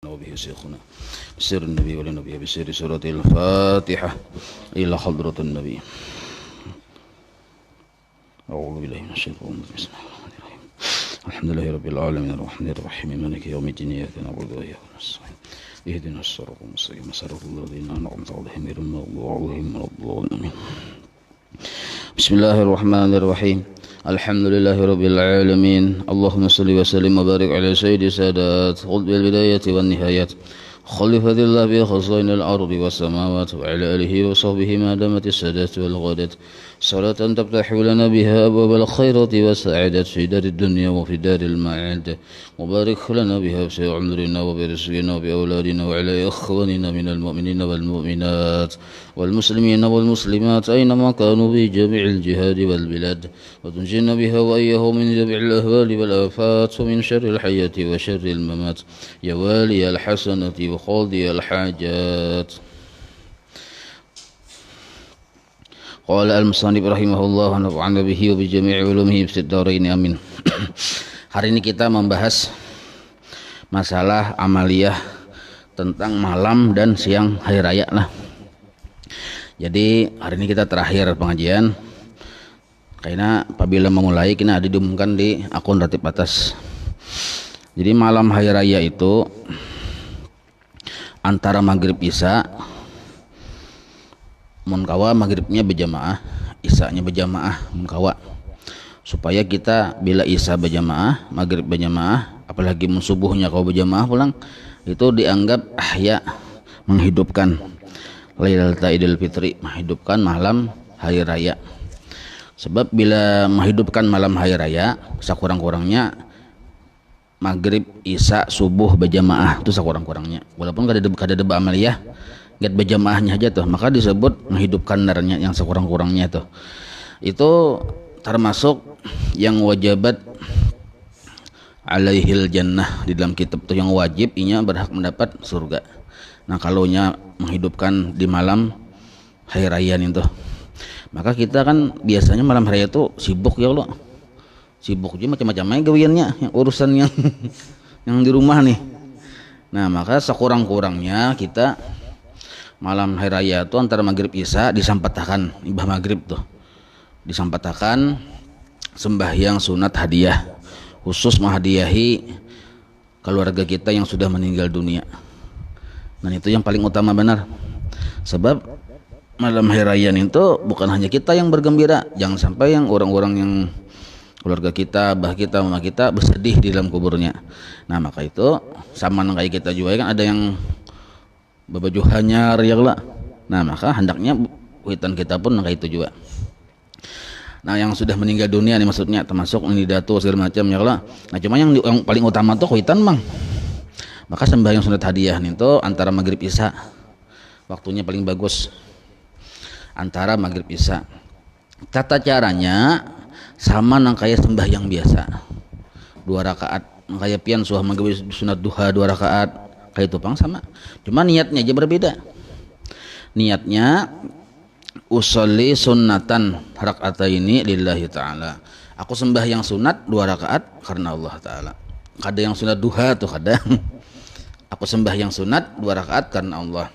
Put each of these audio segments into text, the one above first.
وبه شيخنا بسر النبي ولنبي بسر سورة الفاتحة إلى حضرة النبي. أعوذ بالله من الشيطان الرجيم. بسم الله الرحمن الرحيم. الحمد لله رب العالمين الرحمن الرحيم مالك يوم الدين إياك نعبد وإياك نستعين اهدنا الصراط المستقيم صراط الذين أنعمت عليهم غير المغضوب عليهم ولا الضالين. بسم الله الرحمن الرحيم. الحمد لله رب العالمين. اللهم صل وسلم وبارك على سيد السادات قطب البداية والنهايات خليفة الله بخزائن الأرض والسماوات وعلى آله وصحبه ما دامت السادات والغادات صلاة تفتح لنا بها أبواب الخيرات والسعادة في دار الدنيا وفي دار المعاد وبارك لنا بها في عمرنا وبرزقنا وبأولادنا وعلى إخواننا من المؤمنين والمؤمنات والمسلمين والمسلمات أينما كانوا في جميع الجهاد والبلاد وتنجينا بها وإياهم من جميع الأهوال والآفات ومن شر الحياة وشر الممات يا والي الحسنة وقاضي الحاجات. قال المصنف رحimah Allah wa nafa'ana bihi wa bi jami'i ulumihi fid dharain amin. Hari ini kita membahas masalah amaliyah tentang malam dan siang hari raya lah. Jadi hari ini kita terakhir pengajian karena apabila memulai kita diumumkan di akun ratib atas. Jadi malam hari raya itu antara maghrib isya munkawa maghribnya berjamaah, isanya berjamaah munkawa, supaya kita bila isya berjamaah, maghrib berjamaah, apalagi subuhnya kau berjamaah pulang, itu dianggap ahya, menghidupkan Lailatul Idul Fitri, menghidupkan malam hari raya. Sebab bila menghidupkan malam hari raya, sekurang-kurangnya maghrib, isya, subuh berjamaah itu sekurang-kurangnya. Walaupun kada ada amaliyah get berjamaahnya aja tuh, maka disebut menghidupkan narnya yang sekurang-kurangnya tuh. Itu termasuk yang wajibat alaihil jannah di dalam kitab tuh, yang wajib inya berhak mendapat surga. Nah kalau nya menghidupkan di malam hari raya itu, maka kita kan biasanya malam hari raya itu sibuk ya Allah, sibuk juga macam-macamnya gawiannya, yang urusan yang yang di rumah nih. Nah maka sekurang-kurangnya kita malam hari raya itu antara maghrib isya disampatakan ibah maghrib tuh, disampatakan sembahyang sunat hadiah, khusus menghadiahi keluarga kita yang sudah meninggal dunia. Dan itu yang paling utama benar. Sebab malam hari raya itu bukan hanya kita yang bergembira, jangan sampai yang orang-orang yang keluarga kita, bah kita, mama kita bersedih di dalam kuburnya. Nah maka itu sama kayak kita juga kan ada yang babaju hanyar ya lah. Nah maka hendaknya witan kita pun kayak itu juga. Nah yang sudah meninggal dunia nih maksudnya termasuk ini datu segala macam ya lah. Nah cuma yang paling utama tuh witan bang. Maka sembahyang sunat hadiah nih tuh antara maghrib isya, waktunya paling bagus antara maghrib isya. Tata caranya sama nang kayak sembahyang biasa 2 rakaat, kayak pian suah maghrib sunat duha 2 rakaat kayak itu pang sama, cuma niatnya aja berbeda. Niatnya usolli sunnatan raka'ataini lillahi ta'ala, aku sembahyang sunat 2 rakaat karena Allah ta'ala. Kada yang sunat duha tuh kada aku sembahyang sunat 2 rakaat karena Allah.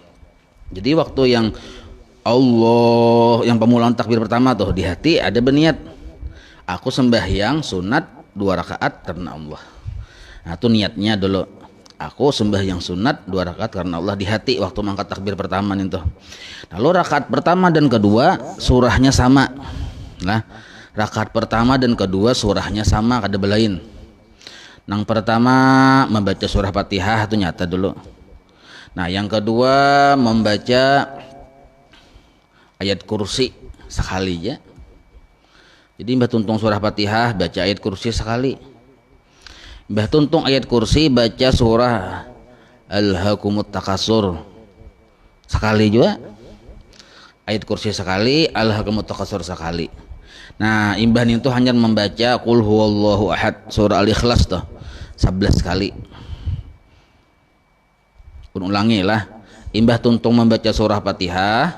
Jadi waktu yang Allah yang pemulaan takbir pertama tuh di hati ada berniat aku sembahyang sunat 2 rakaat karena Allah. Nah itu niatnya dulu, aku sembahyang sunat 2 rakaat karena Allah di hati waktu mangkat takbir pertama itu. Lalu rakaat pertama dan kedua surahnya sama. Nah rakaat pertama dan kedua surahnya sama, kada belain. Nang pertama membaca surah Fatihah itu nyata dulu. Nah yang kedua membaca ayat kursi sekali ya. Jadi mbah tuntung surah Fatihah baca ayat kursi sekali. Mbah tuntung ayat kursi baca surah Alhaakumut Takatsur sekali juga, ayat kursi sekali, Alhaakumut Takatsur sekali. Nah imbah itu hanya membaca Qul huwallahu ahad surah Al-Ikhlas tuh 11 kali. Ulangi lah, imbah tuntung membaca surah Fatihah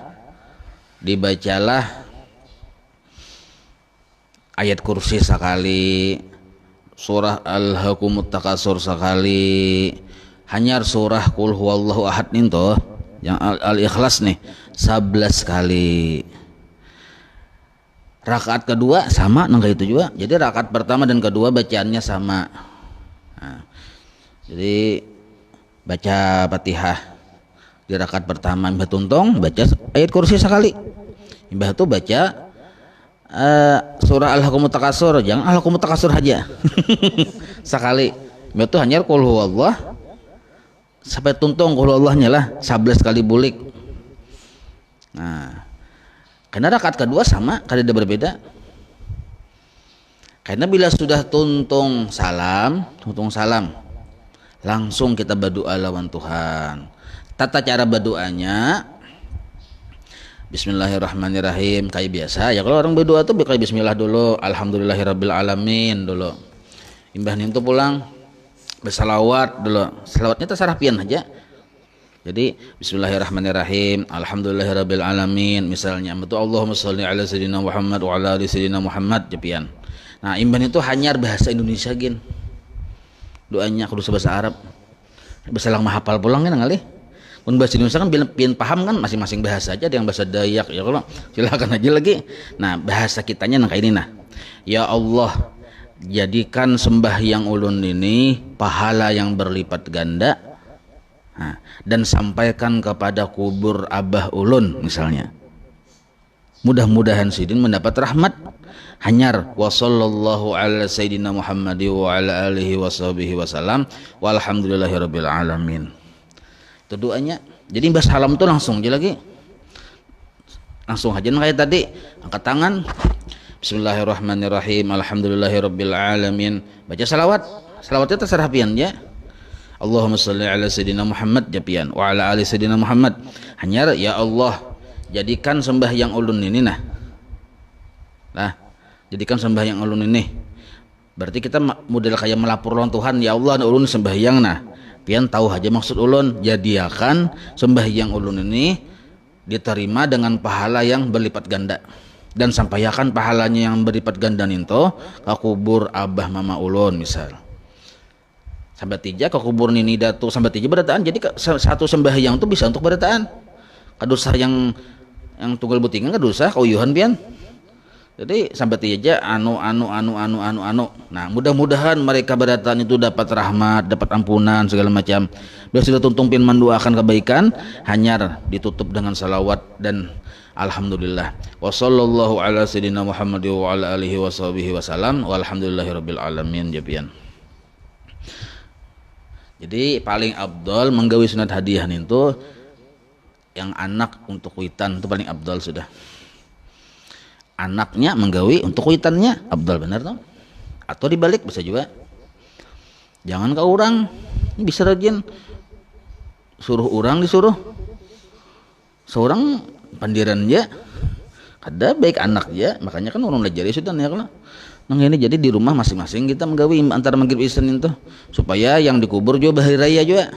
dibacalah ayat kursi sekali, surah Alhaakumut Takatsur sekali, hanyar surah qul huwallahu ahad nih toh yang al-ikhlas nih 11 kali. Rakaat kedua sama nang itu juga. Jadi rakaat pertama dan kedua bacaannya sama. Nah, jadi baca Fatihah di rakaat pertama Mbah Tuntong baca ayat kursi sekali. Mbah tuh baca surah Al-Hakumut Takasur, jangan Al-Hakumut Takasur aja. Sekali. Mbah tuh hanya qul huwallah sampai Tuntong qul huwallahnya lah 11 kali bulik. Nah, karena rakaat kedua sama, kada berbeda. Karena bila sudah tuntung salam, langsung kita berdoa lawan Tuhan. Tata cara berdoanya, Bismillahirrahmanirrahim kayak biasa. Ya kalau orang berdoa tuh kayak Bismillah dulu, Alhamdulillahirabbil alamin dulu. Imbah nim tuh pulang bersalawat dulu. Salawatnya terserah pian aja. Jadi Bismillahirrahmanirrahim, Alhamdulillahirabbil alamin misalnya, betul Allahumma sholli ala sayyidina Muhammad wa ala ali sayyidina Muhammad jepian. Nah, imban itu hanyar bahasa Indonesia gin. Doanya kudu bahasa Arab. Bahasa lang mahapal pulang kan ngali. Mun bahasa Indonesia kan pian paham kan masing-masing bahasa aja, ada yang bahasa Dayak ya kalau silakan aja lagi. Nah, bahasa kitanya nang kayak ini nah. Ya Allah, jadikan sembahyang ulun ini pahala yang berlipat ganda. Nah, dan sampaikan kepada kubur abah ulun misalnya. Mudah-mudahan sidin mendapat rahmat. Hanyar wa sallallahu ala sayyidina Muhammad wa ala alihi wa sahbihi wasallam walhamdulillahirabbil alamin. Itu doanya. Jadi mbah salam tuh langsung aja lagi. Langsung aja kayak tadi, angkat tangan. Bismillahirrahmanirrahim. Alhamdulillahirabbil alamin. Baca salawat. Salawatnya terserah pian ya. Allahumma sholli ala sayyidina Muhammad japian wa ala ali sayyidina Muhammad. Hanya ya Allah, jadikan sembahyang ulun ini nah. Nah, jadikan sembahyang ulun ini. Berarti kita model kayak melapor lawan Tuhan, ya Allah ulun sembahyang nah. Pian tahu aja maksud ulun, jadikan sembahyang ulun ini diterima dengan pahala yang berlipat ganda. Dan sampaikan pahalanya yang berlipat ganda itu ke kubur abah mama ulun misal. Sampai tiga ke kubur nini datu sampai tiga berataan. Jadi satu sembahyang itu bisa untuk berataan. Kadosa yang tunggal butingan kadosa kauyuhan pian. Jadi sampai tiga anu. Nah, mudah-mudahan mereka berataan itu dapat rahmat, dapat ampunan segala macam. Bila sudah tuntung pian mendoakan kebaikan, hanya ditutup dengan salawat dan alhamdulillah. Wa sallallahu ala sayyidina Muhammad wa ala alihi wa sahbihi wasallam walhamdulillahirabbil alamin japian. Jadi paling abdol menggawi sunat hadiah itu yang anak untuk witan itu paling abdol sudah. Anaknya menggawi untuk witannya abdol benar toh? Atau dibalik bisa juga. Jangan ke orang bisa rajin suruh orang disuruh. Seorang pandiran ya. Ada baik anak ya, makanya kan orang belajar sudah ya kalau. Nah ini jadi di rumah masing-masing kita menggawi antara maghrib isya itu supaya yang dikubur juga hari raya juga.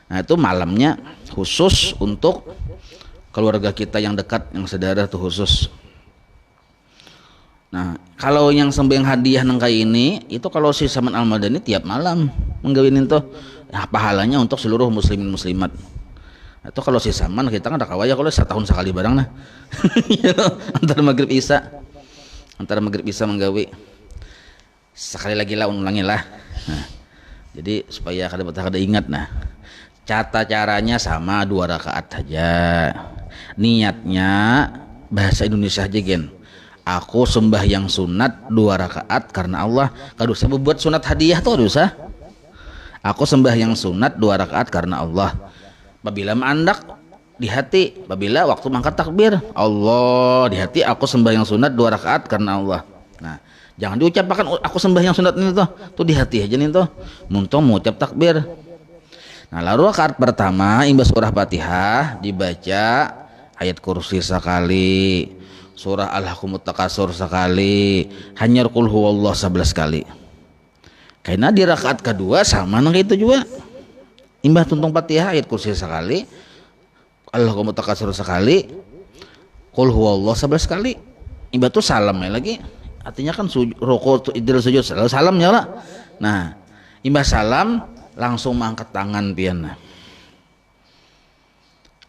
Nah itu malamnya khusus untuk keluarga kita yang dekat, yang saudara tuh khusus. Nah kalau yang sembahyang hadiah nang kayak ini itu kalau si Saman Al-Madani tiap malam menggawin itu nah, pahalanya untuk seluruh muslimin muslimat. Itu kalau si Saman kita kan ada kawaya kalau setahun sekali barang nah antara maghrib isya menggawi sekali lagi lah ulangi lah. Nah, jadi supaya kada ingat nah cata caranya sama 2 rakaat saja. Niatnya bahasa Indonesia aja gen. Aku sembahyang sunat 2 rakaat karena Allah. Kada usah membuat sunat hadiah tuh usah. Aku sembahyang sunat 2 rakaat karena Allah. Apabila mandak di hati, apabila waktu mangkat takbir Allah di hati, aku sembahyang sunat 2 rakaat karena Allah. Nah jangan diucapkan aku sembahyang sunat ini tuh di hati aja nih tuh muntong mengucap takbir. Nah lalu rakaat pertama imbas surah Fatihah dibaca ayat kursi sekali, surah Al-Hakumut Takasur sekali, hanyar qul huwallah 11 kali. Karena di rakaat kedua sama nang itu juga imbah tuntung Fatihah ayat kursi sekali, Al-Hakumut Takasur sekali, qul huwallah 11 kali. Imbah tuh salamnya lagi. Artinya kan rukuk idul sujud salamnya lah. Nah, imbah salam langsung mengangkat tangan pian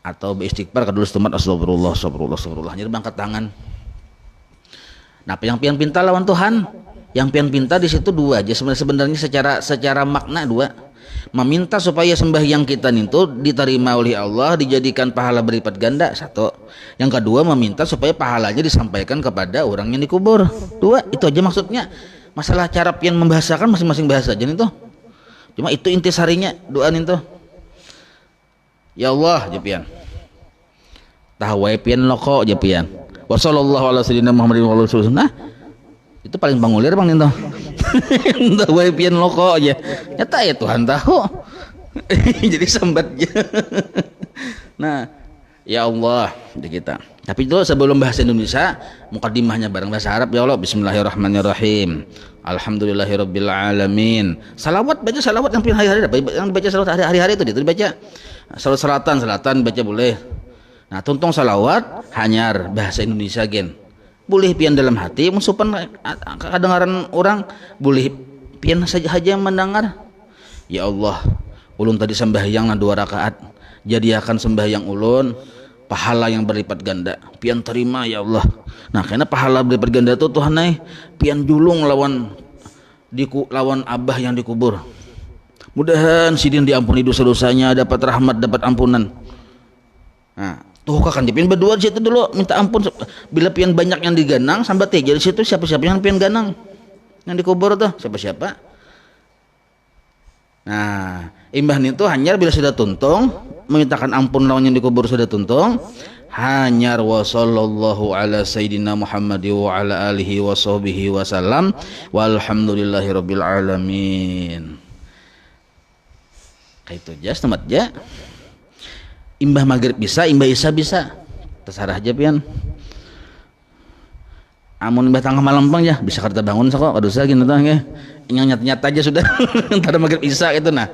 atau beristighfar kedua setemat astagfirullah astagfirullah astagfirullah, jadi mengangkat tangan. Nah, yang pian pinta lawan Tuhan, yang pian pinta di situ dua aja sebenarnya, secara makna dua. Meminta supaya sembahyang kita itu diterima oleh Allah, dijadikan pahala berlipat ganda, satu. Yang kedua, meminta supaya pahalanya disampaikan kepada orang yang dikubur. Dua, itu aja maksudnya. Masalah cara pian membahasakan masing-masing bahasa aja itu. Cuma itu intisarinya doa itu. Ya Allah, jepian. Tahwai pian loko jepian. Wa sallallahu ala sayyidina Muhammadin wa alihi wasallam. Nah, itu paling pangulir Bang Ninto. Tahwai pian loko aja. Nyata ya Tuhan tahu. Jadi sambatnya. Nah, ya Allah di kita. Tapi itu sebelum bahasa Indonesia, mukadimahnya bareng bahasa Arab. Ya Allah, bismillahirrahmanirrahim. Alhamdulillahirabbil alamin. Salawat, baca salawat yang hari-hari, yang baca salawat hari-hari itu dibaca. Salatan baca boleh. Nah, tuntung salawat hanyar bahasa Indonesia gen. Boleh pian dalam hati, mensupan kedengaran orang, boleh pian saja yang mendengar. Ya Allah, ulun tadi sembahyang 2 rakaat, jadi akan sembahyang ulun pahala yang berlipat ganda. Pian terima ya Allah. Nah, karena pahala berlipat ganda itu Tuhan pian julung lawan abah yang dikubur. Mudahan sidin diampuni dosa-dosanya, dapat rahmat, dapat ampunan. Nah, tuh kan pian berdua di situ dulu minta ampun. Bila pian banyak yang diganang sambat jadi situ siapa-siapa yang pian ganang yang dikubur tuh siapa-siapa. Nah, imbah itu hanyar bila sudah tuntung memintakan ampun lawan yang dikubur sudah tuntung, hanyar wa sallallahu ala sayyidina Muhammad wa ala alihi wa sahbihi wasallam walhamdulillahi rabbil alamin. Kayak itu jas temat ja. Imbah maghrib bisa, imbah isya bisa, terserah aja pian. Amun imbah tengah malam bang ya bisa kita bangun sok aduh saya gini tuh ya nyat aja sudah. Ntar maghrib isya itu nah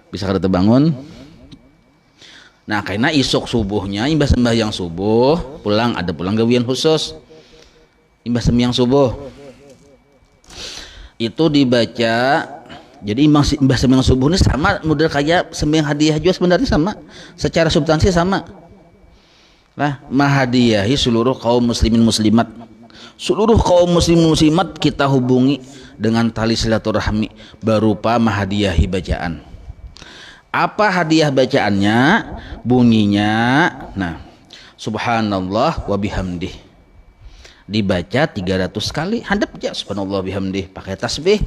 bisa kita bangun. Nah, karena isuk subuhnya imbah sembahyang subuh pulang ada pulang gawian khusus. Imbah sembahyang subuh itu dibaca. Jadi imbah sembahyang subuh ini sama model kayak sembahyang hadiah juga sebenarnya sama. Secara substansi sama. Lah, mahadiyahi seluruh kaum muslimin muslimat. Seluruh kaum muslimin muslimat kita hubungi dengan tali silaturahmi berupa mahadiyahi bacaan. Apa hadiah bacaannya? Bunyinya, nah, subhanallah wa bihamdih. Dibaca 300 kali, handap aja subhanallah bihamdih, pakai tasbih.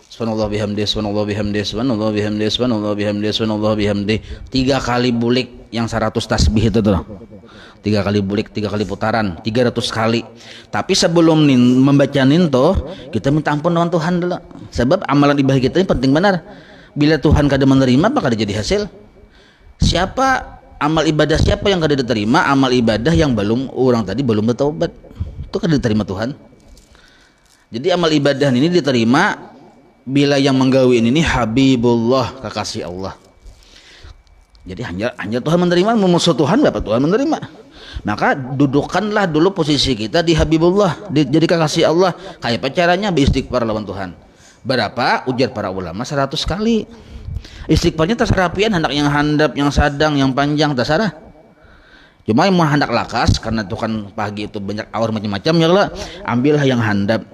Subhanallah bihamdih, subhanallah bihamdih, subhanallah bihamdih, subhanallah bihamdih, subhanallah bihamdih. 3 kali bulik yang 100 tasbih itu tuh. 3 kali bulik, 3 kali putaran, 300 kali. Tapi sebelum membaca ninto, kita minta ampun dengan Tuhan dulu. Sebab amalan ibadah kita ini penting benar. Bila Tuhan kada menerima, maka jadi hasil. Siapa amal ibadah siapa yang kada diterima? Amal ibadah yang orang tadi belum bertaubat. Itu kada diterima Tuhan. Jadi amal ibadah ini diterima bila yang menggawin ini Habibullah, kekasih Allah. Jadi hanya Tuhan menerima, musuh Tuhan dapat Tuhan menerima. Maka dudukkanlah dulu posisi kita di Habibullah, jadi kekasih Allah. Kayak apa caranya? Beristighfar lawan Tuhan. Berapa? Ujar para ulama 100 kali. Istighfarnya terserah pian, hendak yang handap, yang sadang, yang panjang terserah. Cuma yang mau hendak lakas karena itu kan pagi itu banyak aur macam-macam ya lah, ambillah yang handap.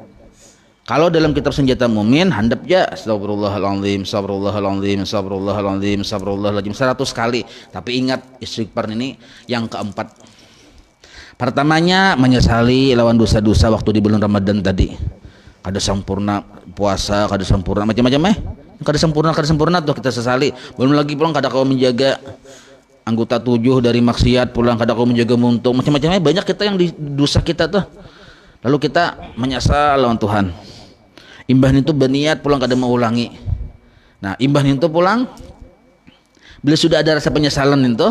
Kalau dalam kitab senjata mumin handap ya astagfirullahaladzim, astagfirullahaladzim, astagfirullahaladzim, astagfirullahaladzim 100 kali. Tapi ingat istighfar ini yang keempat. Pertamanya menyesali lawan dosa-dosa waktu di bulan Ramadan tadi. Kada sempurna puasa, kada sempurna macam-macam kada sempurna tuh kita sesali. Belum lagi pulang kada kau menjaga anggota 7 dari maksiat, pulang kada kau menjaga muntung, macam-macamnya banyak kita yang di dosa kita tuh. Lalu kita menyesal lawan Tuhan. Imbah itu berniat pulang kada mau ulangi. Nah, imbah itu pulang bila sudah ada rasa penyesalan itu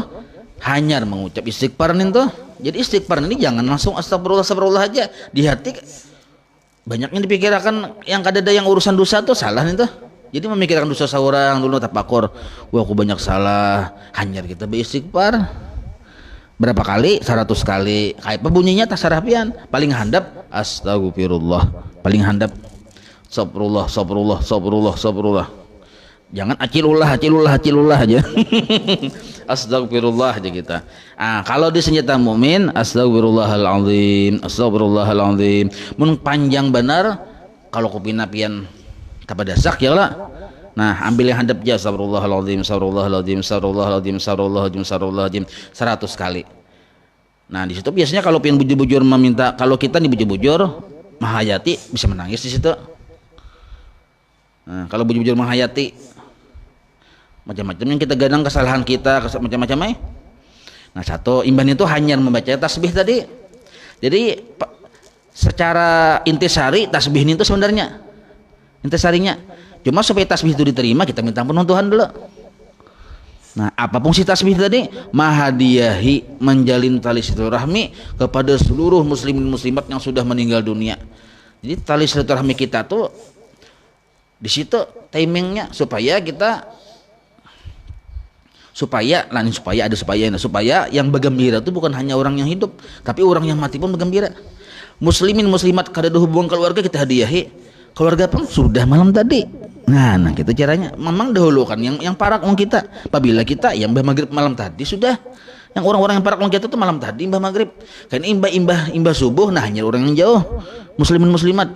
hanyar mengucap istighfar itu. Jadi istighfar ini jangan langsung astagfirullah aja di hati. Banyaknya dipikirkan yang kada ada yang urusan dosa tuh salah itu. Jadi memikirkan dosa seorang dulu tapakur, wah aku banyak salah, hanyar kita beristighfar. Berapa kali? 100 kali. Kayak apa bunyinya terserah pian. Paling handap astagfirullah. Paling handap astagfirullah, astagfirullah, astagfirullah, astagfirullah. Jangan acilullah aja. Astagfirullah aja kita. Kalau di senjata mukmin astagfirullahalazim. Mun panjang benar kalau kupina pian kapadasak ya lah. Nah, ambil yang hadap aja astagfirullahalazim 100 kali. Nah, di situ biasanya kalau pian bujur-bujur meminta, kalau kita nih bujur-bujur menghayati bisa menangis di situ. Nah, kalau bujur-bujur menghayati macam-macam yang kita gadang, kesalahan kita macam-macam Nah, satu imban itu hanya membaca tasbih tadi. Jadi secara intisari tasbih itu sebenarnya intisarinya cuma supaya tasbih itu diterima kita minta ampun Tuhan dulu. Nah, apa fungsi tasbih tadi? Mahadiyahi, menjalin tali silaturahmi kepada seluruh muslimin muslimat yang sudah meninggal dunia. Jadi tali silaturahmi kita tuh di situ timingnya supaya yang bergembira itu bukan hanya orang yang hidup, tapi orang yang mati pun bergembira. Muslimin muslimat kada ada hubungan keluarga kita hadiahi. Keluarga pun sudah malam tadi. Nah, gitu caranya. Memang dahulukan yang parak wong kita. Apabila kita yang mbah maghrib malam tadi sudah. Yang orang-orang yang parak wong kita itu malam tadi mbah maghrib. Kan imbah subuh, nah hanya orang yang jauh. Muslimin muslimat.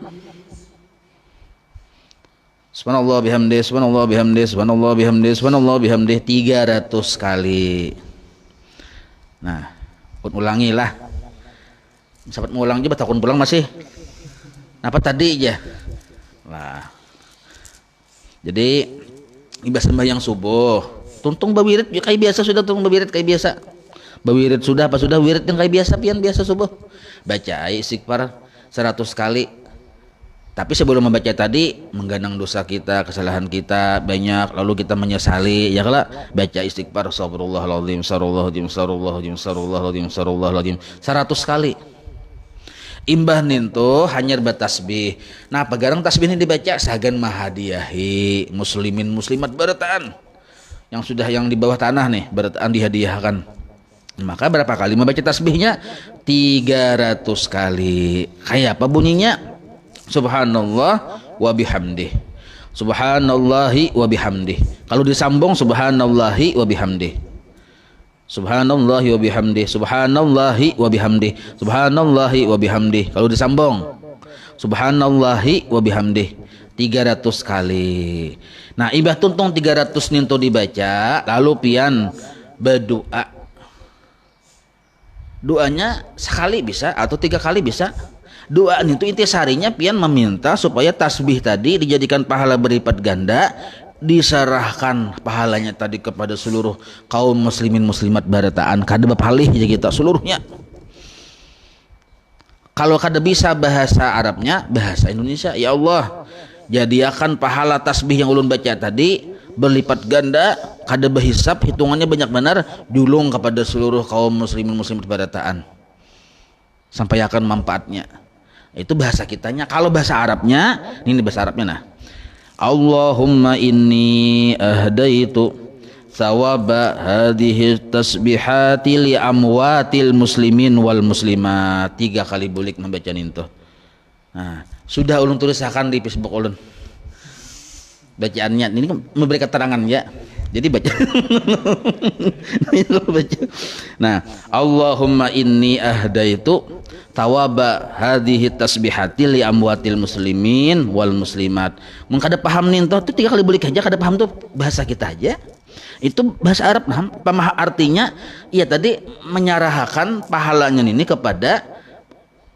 Subhanallah bihamdih, subhanallah bihamdih, subhanallah bihamdih, subhanallah bihamdih 300 kali. Nah, ulangilah. Sahabat mau ulang juga takun pulang masih. Apa tadi aja? Nah. Jadi ibadah sembahyang subuh, tuntung bawirid kayak biasa sudah tuntung bawirid kayak biasa. Bawirid sudah apa sudah wirid yang kayak biasa pian biasa subuh. Baca istighfar 100 kali. Tapi sebelum membaca tadi mengganang dosa kita, kesalahan kita banyak, lalu kita menyesali, ya kalau baca istighfar astagfirullahaladzim, astagfirullahaladzim 100 kali. Imbah ninto hanya bertasbih. Nah, pegarang tasbih ini dibaca sagan mahadiyahi muslimin muslimat barataan yang sudah yang di bawah tanah nih barataan dihadiahkan. Maka berapa kali membaca tasbihnya? 300 kali. Kayak apa bunyinya? Subhanallah wa bihamdih. Subhanallahi wa bihamdih. Kalau disambung subhanallahi wa bihamdih. Subhanallahi wa bihamdih, subhanallahi wa bihamdih, subhanallahi wa bihamdih. Kalau disambung subhanallahi wa bihamdih 300 kali. Nah, ibah tuntung 300 ninto dibaca, lalu pian berdoa. Doanya sekali bisa atau 3 kali bisa. Doa itu intisarinya pian meminta supaya tasbih tadi dijadikan pahala berlipat ganda, diserahkan pahalanya tadi kepada seluruh kaum muslimin muslimat barataan kada bapalih ya kita seluruhnya. Kalau kada bisa bahasa Arabnya, bahasa Indonesia, ya Allah jadikan pahala tasbih yang ulun baca tadi berlipat ganda, kada berhisap, hitungannya banyak benar, julung kepada seluruh kaum muslimin muslimat barataan sampai akan manfaatnya. Itu bahasa kitanya. Kalau bahasa Arabnya, ini bahasa Arabnya nah, Allahumma inni ahdaitu thawaba hadhihi tasbihati li amwatil muslimin wal muslimat. 3 kali bulik membaca itu. Nah, sudah ulun tulisakan di Facebook ulun. Bacaannya ini memberi keterangan ya. Jadi baca. Nah, Allahumma inni ahdaitu tawaba hadhihi tasbihati li amwatil muslimin wal muslimat. Mun kada paham nih itu 3 kali balik aja kada paham tuh bahasa kita aja. Itu bahasa Arab nah, artinya iya tadi menyerahkan pahalanya ini kepada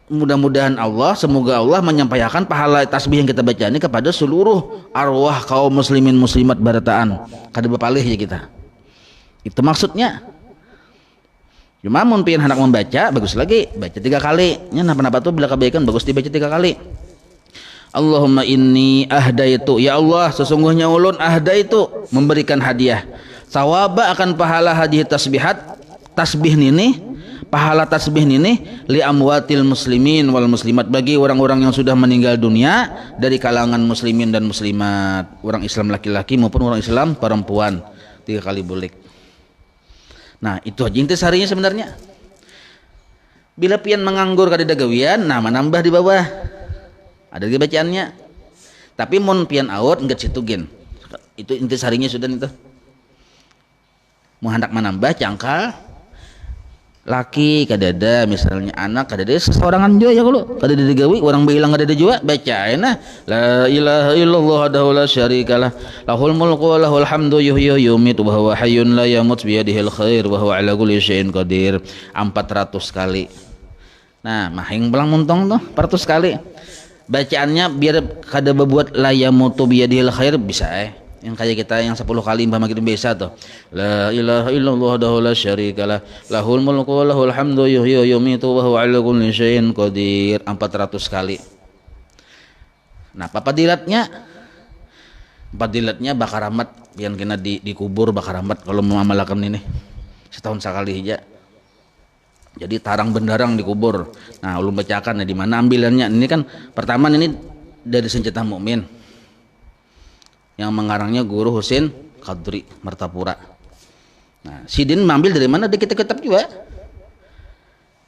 mudah-mudahan Allah, semoga Allah menyampaikan pahala tasbih yang kita baca ini kepada seluruh arwah kaum muslimin muslimat barataan. Kada bapalih ya kita. Itu maksudnya. Cuma mun pian hendak membaca bagus lagi baca 3 kali. Nya napa-napa tuh bila kebaikan bagus dibaca 3 kali. Allahumma inni ahdaitu, ya Allah sesungguhnya ulun ahdaitu memberikan hadiah. Sawaba akan pahala hadiah tasbih ini, pahala tasbih ini li amwatil muslimin wal muslimat bagi orang-orang yang sudah meninggal dunia dari kalangan muslimin dan muslimat, orang Islam laki-laki maupun orang Islam perempuan 3 kali bulik. Nah, itu aja intisarinya sebenarnya. Bila pian menganggur kada gawian, nama nambah di bawah. Ada di bacaannya. Tapi mun pian out enggak situ gen. Itu intisarinya sudah itu. Mau hendak menambah cangkal laki kadada misalnya anak kadada seseorangan juga ya kalau kadada digawi orang bilang kadada juga bacain lah la ilaha illallah wahdahu la syarikalah lahul mulku wa lahul hamdu yuhyi wa yumiitu wa huwa hayyun la yamut biyadihil khair wa huwa ala kulli syai'in qadir 400 kali. Nah mahing belang muntong tuh 400 kali bacaannya biar kada berbuat la yamutu biyadihil khair bisa yang kayak kita yang 10 kali umpama kita biasa tuh la ilaha illallah wahdahu la syarikalah lahul mulku wa lahul hamdu yuhyi wa yumiitu wa huwa ala kulli syai'in qadir 400 kali. Nah padilatnya bakar rahmat yang kena dikubur bakar rahmat kalau mengamalkan ini setahun sekali aja. Jadi tarang bendarang dikubur. Nah ulun bacakan di mana ambilannya ini kan pertama ini dari senjata mukmin yang mengarangnya Guru Husin Qadri Martapura. Nah, Sidin mengambil dari mana? Di kitab-kitab juga.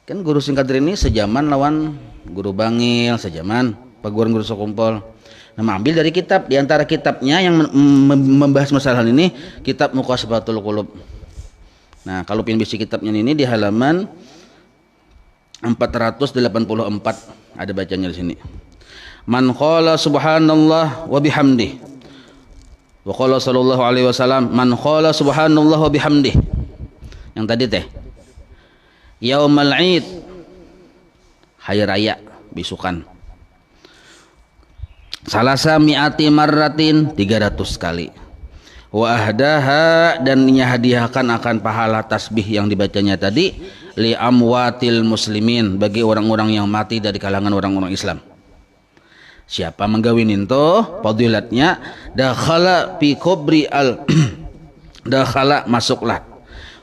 Kan Guru Husin Qadri ini sejaman lawan Guru Bangil, sejaman Paguran Guru Sokumpol. Nah, mengambil dari kitab. Di antara kitabnya yang membahas masalah ini, kitab Muqashafatul Qulub. Nah, kalau pengen bisi kitabnya ini di halaman 484 ada bacanya di sini. Man qala subhanallah wa bihamdih. Wa qala sallallahu alaihi wasallam man qala subhanallah wa bihamdih. Yang tadi teh yaumul id hari raya bisukan salasa mi'ati marratin 300 kali wa ahdaha dan hadiahkan akan pahala tasbih yang dibacanya tadi li amwatil muslimin bagi orang-orang yang mati dari kalangan orang-orang Islam. Siapa menggawin itu fadilatnya dakhala fi kubri al dakhala masuklah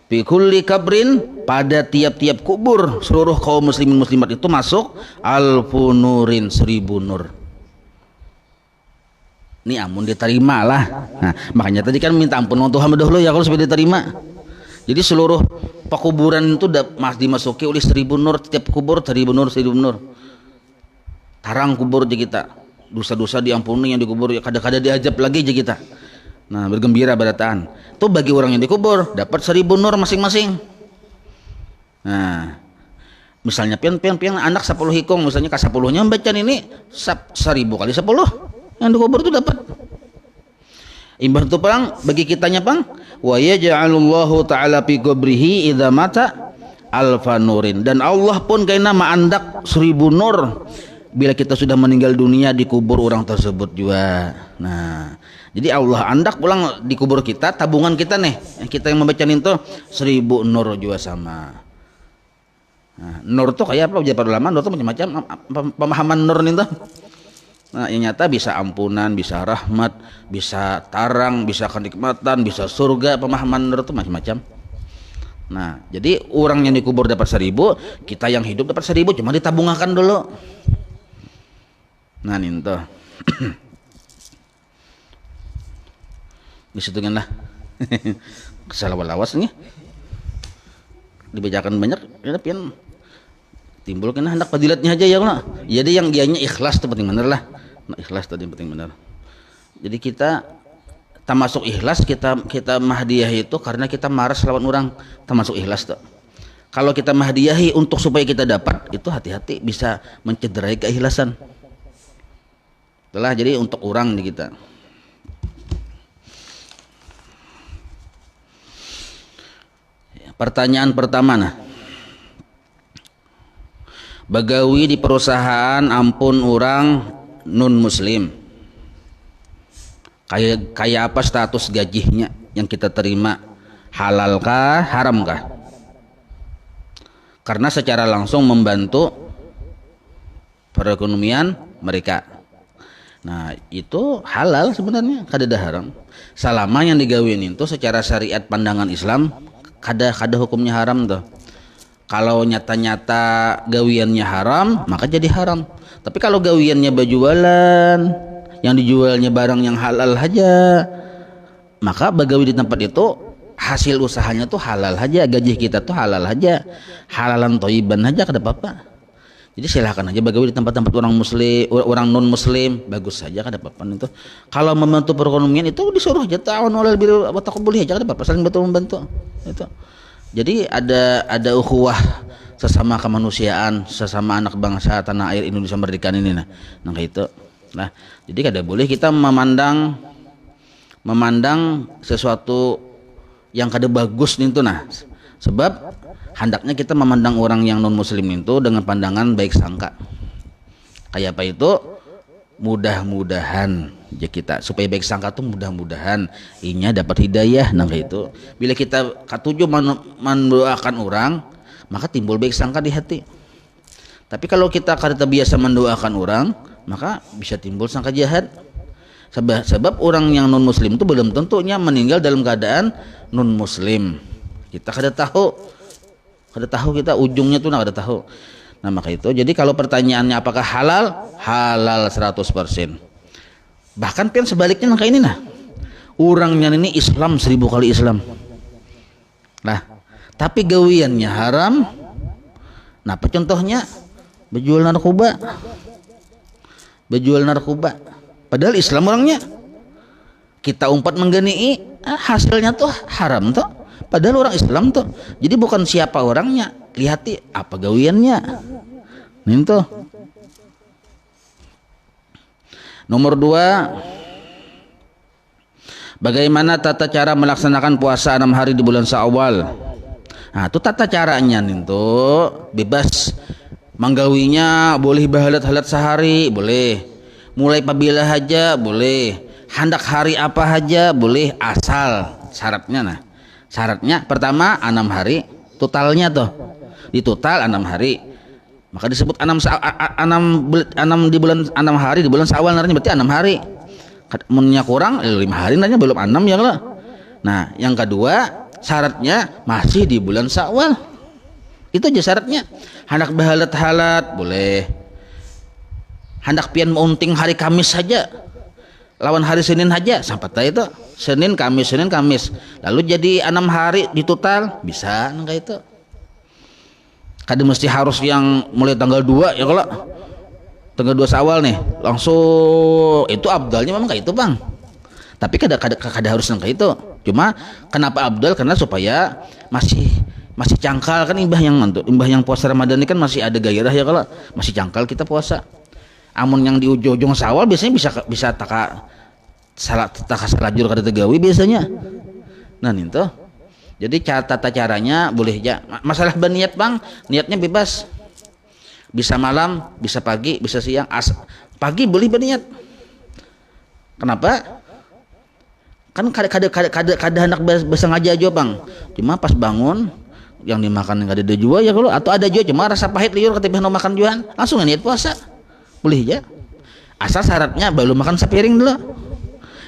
fi kulli kabrin pada tiap-tiap kubur seluruh kaum muslimin muslimat itu masuk alfu nurin 1000 nur. Ini amun diterima lah. Nah, makanya tadi kan minta ampun untuk hamba dahulu ya kalau supaya diterima. Jadi seluruh pekuburan itu dimasuki oleh 1000 nur, setiap kubur 1000 nur 1000 nur. Tarang kubur aja kita, dosa-dosa diampuni yang dikubur ya kada-kada diajab lagi aja kita. Nah bergembira barataan. Itu bagi orang yang dikubur dapat 1000 nur masing-masing. Nah misalnya pian anak 10 hikung misalnya ke 10-nya bacaan ini 1000 kali 10 yang dikubur itu dapat. Imbas itu pang bagi kitanya pang wa yaj'alullahu ta'ala fi qabrihi idza mata alfa nurin dan Allah pun kaina maandak 1000 nur bila kita sudah meninggal dunia dikubur orang tersebut juga. Nah, jadi Allah andak pulang dikubur kita, tabungan kita nih, kita yang membaca itu 1000 nur juga sama. Nah, nur tuh kayak apa? Ujar para ulama, nur tuh macam-macam pemahaman nur itu. Nah, yang nyata bisa ampunan, bisa rahmat, bisa tarang, bisa kenikmatan, bisa surga. Pemahaman nur tuh macam-macam. Nah, jadi orang yang dikubur dapat 1000, kita yang hidup dapat 1000, cuma ditabungkan dulu. Nah ninto disitu kan lah kesalahan-lawas nih dibacakan banyak ya pian timbul kena hendak fadilatnya aja ya kalau jadi yang dianya ikhlas itu penting bener lah. Nah, ikhlas tadi penting bener. Jadi kita termasuk ikhlas kita mahdiyahi itu karena kita maras lawan orang termasuk ikhlas tuh. Kalau kita mahdiyahi untuk supaya kita dapat itu hati-hati bisa mencederai keikhlasan. Itulah jadi untuk orang di kita. Pertanyaan pertama nah. Bagawi di perusahaan ampun orang non muslim. Kayak apa status gajinya yang kita terima? Halalkah, haramkah? Karena secara langsung membantu perekonomian mereka. Nah itu halal sebenarnya, kada haram. Selama yang digawin itu secara syariat pandangan Islam kada hukumnya haram tuh. Kalau nyata-nyata gawiannya haram maka jadi haram. Tapi kalau gawiannya berjualan, yang dijualnya barang yang halal aja, maka bagawi di tempat itu hasil usahanya tuh halal aja, gaji kita tuh halal aja, halalan toiban aja kada apa-apa. Jadi silahkan aja bagawi di tempat-tempat orang muslim, orang non muslim, bagus saja kan, ada apa-apa itu. Kalau membantu perekonomian itu disuruh aja, ta'awanu 'alal birri wat taqwa, boleh aja, ada apa-apa, saling bantu membantu. Itu. Jadi ada ukhuwah sesama kemanusiaan, sesama anak bangsa tanah air Indonesia merdeka ini nah kayak itu. Nah, jadi kada boleh kita memandang sesuatu yang kada bagus itu nah. Sebab hendaknya kita memandang orang yang non muslim itu dengan pandangan baik sangka. Kayak apa itu? Mudah-mudahan ya kita supaya baik sangka tuh mudah-mudahan inya dapat hidayah. Nah kayak itu. Bila kita katuju mendoakan orang, maka timbul baik sangka di hati. Tapi kalau kita kada biasa mendoakan orang, maka bisa timbul sangka jahat. Sebab orang yang non muslim itu belum tentunya meninggal dalam keadaan non muslim. Kita kada tahu kita ujungnya tuh kada tahu. Nah maka itu, jadi kalau pertanyaannya apakah halal? Halal 100%. Bahkan kan sebaliknya kayak ini nah, orangnya ini Islam 1000 kali Islam, nah tapi gawiannya haram. Nah apa contohnya? Berjual narkoba, padahal Islam orangnya. Kita umpat menggani hasilnya tuh haram tuh, padahal orang Islam tuh. Jadi bukan siapa orangnya, lihati apa gawiannya. Nih tuh. Nomor 2, bagaimana tata cara melaksanakan puasa 6 hari di bulan Syawal. Nah itu tata caranya nih tuh, bebas menggawinya, boleh bahalat-halat sehari boleh, mulai pabila aja boleh, hendak hari apa aja boleh, asal syaratnya pertama 6 hari totalnya tuh, di total 6 hari, maka disebut 6 di bulan 6 hari di bulan Syawal, naranya berarti 6 hari. Munnya kurang 5 hari naranya belum 6 ya kalau. Nah yang kedua syaratnya masih di bulan Syawal, itu aja syaratnya. Hendak bahalat-halat boleh, hendak pian meunting hari Kamis saja, lawan hari Senin saja sampai itu Senin Kamis, lalu jadi 6 hari di total, bisa kayak itu. Kada mesti harus yang mulai tanggal 2 ya, kalau tanggal 2 Syawal nih langsung, itu abdalnya memang kayak itu bang, tapi kada harus kayak itu. Cuma kenapa abdal? Karena supaya masih cangkal kan imbah yang puasa Ramadan ini kan masih ada gairah ya, kalau masih cangkal kita puasa. Amun yang di ujung Syawal biasanya bisa taka salajur kada tegawi biasanya. Nah itu. Jadi tata caranya boleh ya. Masalah berniat bang, niatnya bebas. Bisa malam, bisa pagi, bisa siang. Pagi boleh berniat. Kenapa? Kan kada hendak bersengaja aja bang. Cuma pas bangun yang dimakan yang ada jua ya kalau, atau ada jua cuma rasa pahit liur ketika mau makan juan, langsung niat puasa. Boleh ya. Asal syaratnya belum makan sepiring dulu.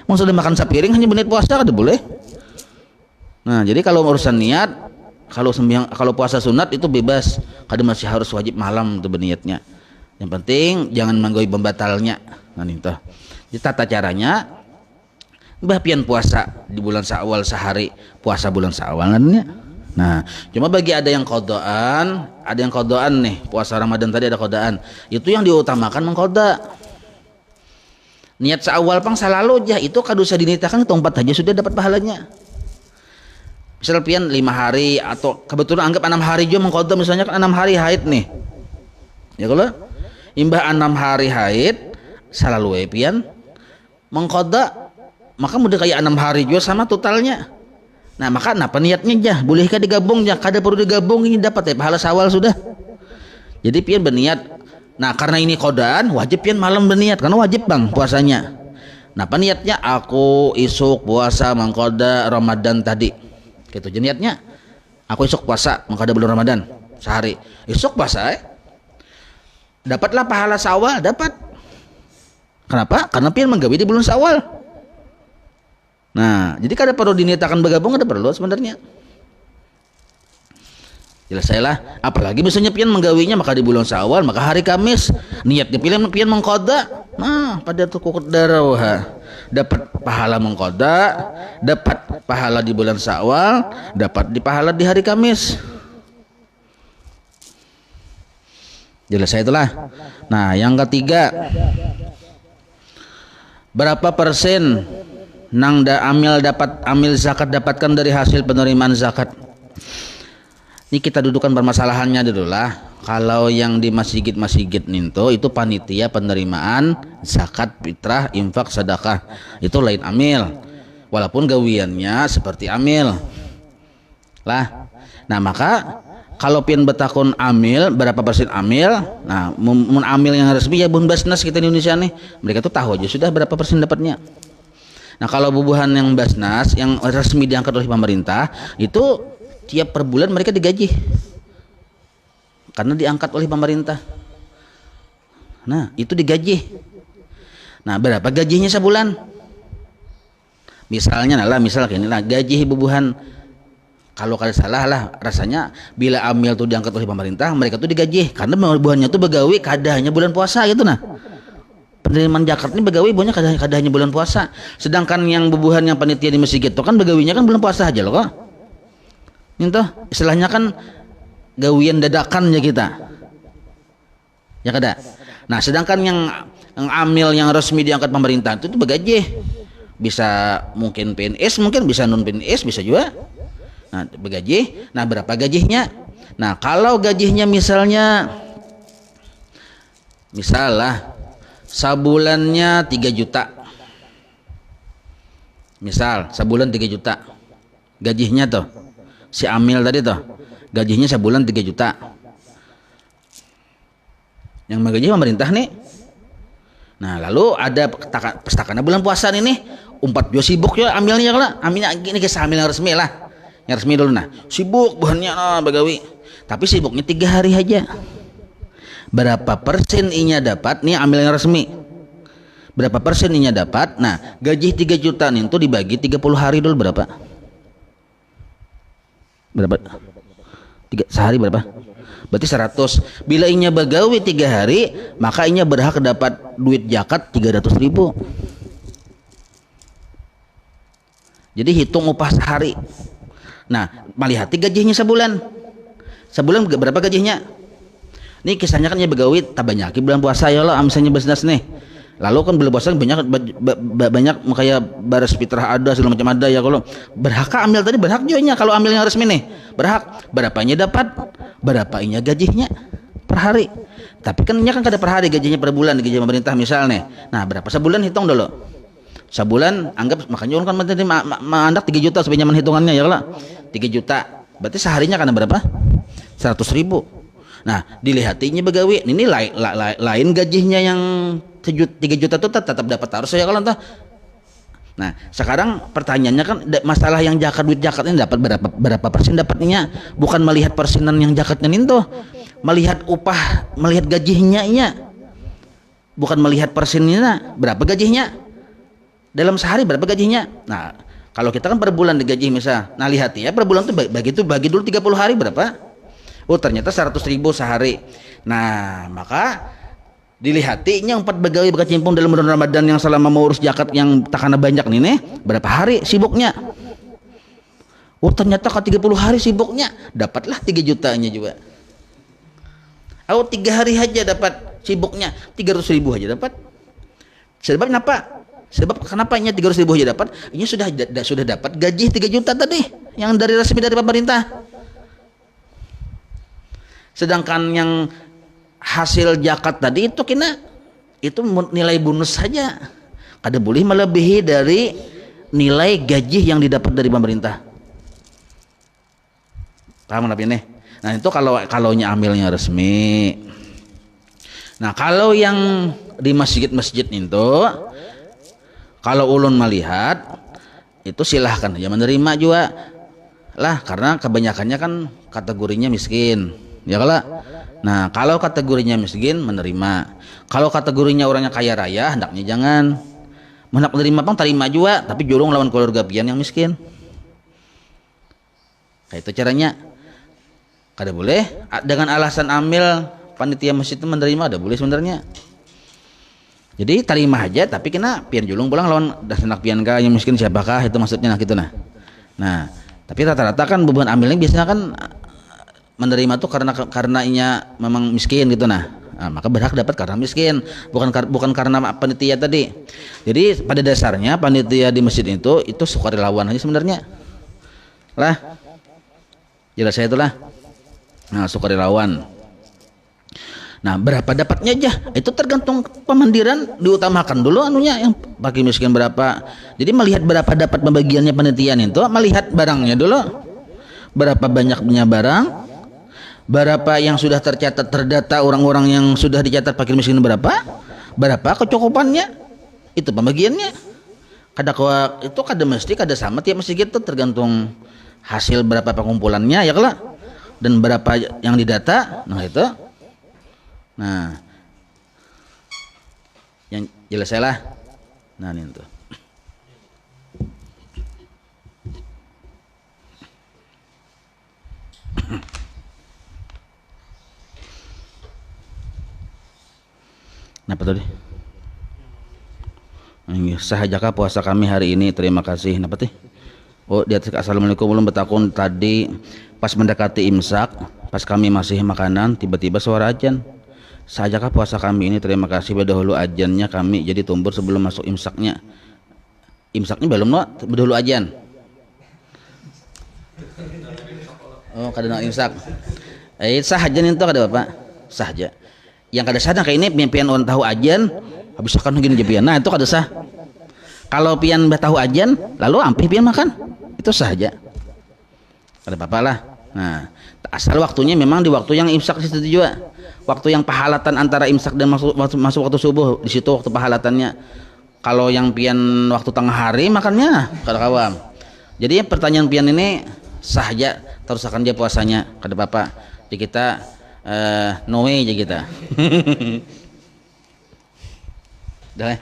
Mau sudah makan sepiring hanya berniat puasa kada boleh. Nah jadi kalau urusan niat, kalau puasa sunat itu bebas, kada masih harus wajib malam itu berniatnya. Yang penting jangan mengganggu pembatalnya. Nah itu. Jadi tata caranya, mbah pian puasa di bulan Syawal sehari, puasa bulan Syawal nantinya. Nah cuma bagi ada yang qodaan nih, puasa Ramadan tadi ada qodaan, itu yang diutamakan mengqoda. Niat Syawal pang selalu aja itu kada usah dinitakan, itu 4 aja sudah dapat pahalanya. Misal pian 5 hari atau kebetulan anggap 6 hari juga mengqoda, misalnya kan 6 hari haid nih ya, kalau imbah 6 hari haid selalu pian mengqoda, maka mudah kayak 6 hari juga sama totalnya. Nah maka apa niatnya aja, bolehkah digabung ya, kada perlu digabung, ini dapat ya pahala Syawal sudah. Jadi pian berniat. Nah karena ini qodaan wajib pian malam berniat, karena wajib bang puasanya. Nah apa niatnya? Aku isuk puasa mengqoda Ramadan tadi, gitu jadi niatnya. Aku isuk puasa mengqoda bulan Ramadan sehari, isuk puasa dapatlah pahala Syawal, dapat. Kenapa? Karena pian menggawi di bulan Syawal. Nah jadi kada perlu diniatakan bergabung, kada perlu sebenarnya. Jelas saya lah, apalagi misalnya pian menggawinya maka di bulan Syawal, maka hari Kamis niatnya pian mengqoda. Nah pada tu kukut darawha dapat pahala mengqoda, dapat pahala di bulan Syawal, dapat di pahala di hari Kamis. Jelas saya itulah. Nah, yang ketiga, berapa persen amil zakat dapatkan dari hasil penerimaan zakat? Ini kita dudukan permasalahannya dulu lah. Kalau yang di masjid-masjid ninto itu panitia penerimaan zakat, fitrah, infak, sedekah, itu lain amil. Walaupun gawiannya seperti amil lah. Nah, maka kalau pian betakun amil, berapa persen amil? Nah, mun amil yang resmi ya bun basnas kita di Indonesia nih, mereka tuh tahu aja sudah berapa persen dapatnya. Nah, kalau bubuhan yang basnas yang resmi diangkat oleh pemerintah itu tiap per bulan mereka digaji karena diangkat oleh pemerintah. Nah, itu digaji. Nah, berapa gajinya sebulan? Misalnya misal kayak inilah gaji bubuhan, kalau kalian salah lah rasanya bila amil tuh diangkat oleh pemerintah, mereka tuh digaji karena bubuhannya tuh begawi kadahnya bulan puasa gitu. Nah, penerimaan zakat ini begawi buahnya kadahnya bulan puasa, sedangkan yang bubuhan yang panitia di masjid itu kan begawinya kan bulan puasa aja loh kok. Itu istilahnya kan gawian dadakannya kita ya kada. Nah, sedangkan yang amil yang resmi diangkat pemerintah itu begaji, bisa mungkin PNS, mungkin bisa non PNS, bisa juga. Nah, begaji. Nah, berapa gajinya? Nah, kalau gajinya misal lah sabulannya 3 juta, misal sebulan 3 juta gajinya tuh si amil tadi tuh, gajinya sebulan 3 juta. Yang menggaji pemerintah nih. Nah, lalu ada pestakana bulan puasa ini, 4 jua sibuk ya amilnya kalau amilnya gini kisah amil yang resmi lah. Yang resmi dulu, nah sibuk bahannya bagawi, tapi sibuknya 3 hari aja. Berapa persen inya dapat nih amil yang resmi? Berapa persen inya dapat? Nah, gaji 3 juta nih itu dibagi 30 hari dulu berapa? Berapa? Sehari berapa? Berarti 100. Bila inya bagawi 3 hari, maka inya berhak dapat duit zakat 300.000. Jadi hitung upah sehari. Nah, melihat gajinya sebulan. Sebulan berapa gajinya? Ini kisahnya kan ya begawi tak banyak bulan puasa ya Allah, misalnya bisnis nih. Lalu kan bulan puasa banyak kayak baris fitrah ada segala macam ada ya. Kalau berhak ambil tadi berhak juga kalau ambil yang resmi nih berhak berapanya dapat, berapanya gajinya per hari. Tapi kan ini kan kada per hari, gajinya per bulan gaji pemerintah misalnya. Nah, berapa sebulan hitung dulu. Sebulan anggap makanya orang kan tadi mandak 3 juta supaya nyaman hitungannya ya kalau 3 juta berarti seharinya kan berapa? 100.000. Nah, dilihatinya begawi ini lain gajinya yang 3 juta itu tetap dapat harus ya kalau entah. Nah, sekarang pertanyaannya kan masalah yang duit zakat ini dapat berapa persen dapatnya, bukan melihat persenan yang zakatnya itu, melihat upah, melihat gajinya nya, bukan melihat persennya berapa gajinya dalam sehari berapa gajinya. Nah, kalau kita kan per bulan digaji misal, nah lihat ya per bulan tuh bagi dulu 30 hari berapa. Oh, ternyata 100.000 sehari. Nah, maka dilihatinya 4 begawi berkecimpung dalam bulan Ramadan yang selama mengurus zakat yang takana banyak nih berapa hari sibuknya. Oh, ternyata ke 30 hari sibuknya dapatlah 3 jutanya juga. Oh, 3 hari aja dapat sibuknya 300.000 aja dapat. Sebab kenapa? Sebab kenapa ini 300.000 aja dapat? Ini sudah dapat gaji 3 juta tadi yang dari resmi dari pemerintah. Sedangkan yang hasil zakat tadi itu itu nilai bonus saja, kada boleh melebihi dari nilai gaji yang didapat dari pemerintah. Paham apa ini? Nah, itu kalaunya amilnya resmi. Nah, kalau yang di masjid-masjid itu kalau ulun melihat itu silahkan ya menerima juga lah, karena kebanyakannya kan kategorinya miskin ya kalau. Nah, kalau kategorinya miskin menerima, kalau kategorinya orangnya kaya raya hendaknya jangan. Hendak menerima bang terima juga, tapi jurung lawan keluarga pian yang miskin. Kayak itu caranya. Kada boleh dengan alasan amil panitia masjid itu menerima, ada boleh sebenarnya. Jadi terima aja, tapi kena pian julung pulang lawan dasanak pian ka yang miskin siapakah itu maksudnya nah gitu nah. Nah, tapi rata-rata kan beban amilnya biasanya kan menerima tuh karena inya memang miskin gitu maka berhak dapat karena miskin, bukan karena panitia tadi. Jadi pada dasarnya panitia di masjid itu sukarelawan aja sebenarnya lah, jelas saya itulah. Nah, sukarelawan. Nah, berapa dapatnya aja itu tergantung pemandiran, diutamakan dulu anunya yang bagi miskin berapa. Jadi melihat berapa dapat pembagiannya panitian itu, melihat barangnya dulu, berapa banyaknya barang, berapa yang sudah tercatat terdata orang-orang yang sudah dicatat fakir miskin berapa kecukupannya, itu pembagiannya. Itu kada mesti kada sama tiap masjid itu, tergantung hasil berapa pengumpulannya ya kelak, dan berapa yang didata. Nah itu, nah yang jelas lah. Nah ini tuh. Kenapa tadi? Sahajakah puasa kami hari ini? Terima kasih. Kenapa teh? Oh, di atas assalamualaikum belum betakun tadi pas mendekati imsak, pas kami masih makanan, tiba-tiba suara ajan. Sahajakah puasa kami ini? Terima kasih. Berdahulu ajannya kami jadi tumbur sebelum masuk imsaknya. Imsaknya belum no, berdahulu ajan. Oh, kada imsak. Sah ajan itu kada Bapak? Sah aja. Yang kada sah kayak ini pian orang tahu ajan habis makan gini aja pian. Nah itu kada sah. Kalau pian tahu ajan lalu ampih pian makan, itu sah aja, kada apa-apa lah. Nah asal waktunya memang di waktu yang imsak situ juga, waktu yang pahalatan antara imsak dan masuk waktu subuh, di situ waktu pahalatannya. Kalau yang pian waktu tengah hari makannya kada kawam. Jadi pertanyaan pian ini sah aja, terus akan dia puasanya kada apa-apa. Jadi kita no way aja kita. Dah.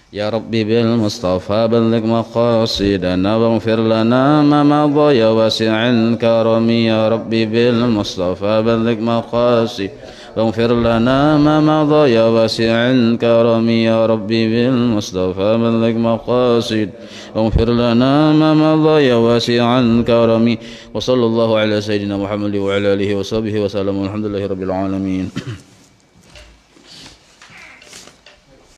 Ya Rabbi bil Mustafa balligh maqasidana waghfir lana ma madha ya wasi'al karami. Ya Rabbi bil Mustafa balligh maqasid waghfir lana ma madha ya wasi'al karami. Ya Rabbi bil Mustafa balligh maqasid waghfir lana ma madha ya wasi'al karami. Wa sallallahu ala sayyidina Muhammad wa ala alihi wa sahbihi wa sallam. Alhamdulillahirabbil alamin.